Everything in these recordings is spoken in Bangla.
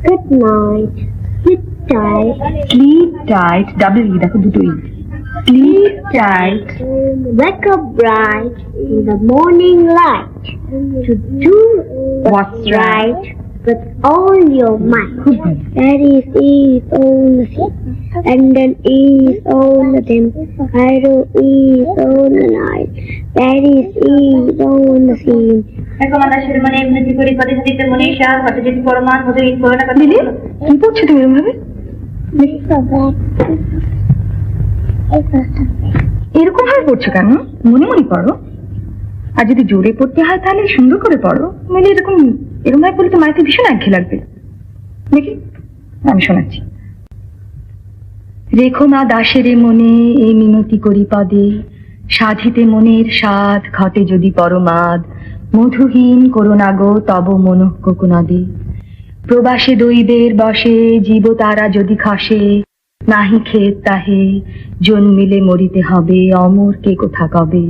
Good night. Sleep tight. Sleep tight. Double E, দেখো দুটো E. Sleep tight. Wake up bright in the morning light. To do What's right. with all your might. That is on the sea. And then is on the them. Cairo is on the night. That is on the sea. দাসের মনে এমনি করি পদে দিতে মনে শাহ হতে যদি পরমান হতে এই করোনা কথা লিলি কি পড়ছো তুমি এরকম ভাবে? এরকম ভাবে পড়ছো কেন? মনে মনে পড়ো। আর যদি জোরে পড়তে হয় তাহলে সুন্দর করে পড়ো। মানে এরকম ভাবে পড়লে তো মাইতে ভীষণ একঘেয়ে লাগবে। দেখি আমি শোনাচ্ছি। রেখো মা দাসের মনে এই মিনতি করি পদে, সাধিতে মনের স্বাদ ঘটে যদি পরমাদ, মধুহীন করোনা গো তব মনঃ কোকোনাদে। প্রবাসে দৈবের বসে জীব তারা যদি খসে, নাহি খেত তাহে জন্মিলে মরিতে হবে, অমর কে কোথা কবে,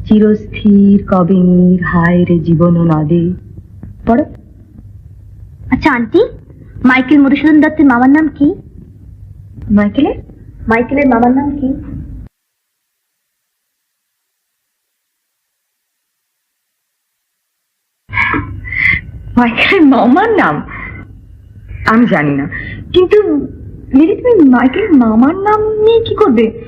চিরস্থির কবে নীর হায় রে জীবন নদে। পড়ো। আচ্ছা আন্টি, মাইকেল মধুসূদন দত্তের মামার নাম কি? মাইকেলের মামার নাম কি? মাইকেলের মামার নাম আমি জানি না, কিন্তু লিলি তুমি মাইকেলের মামার নাম নিয়ে কি করবে?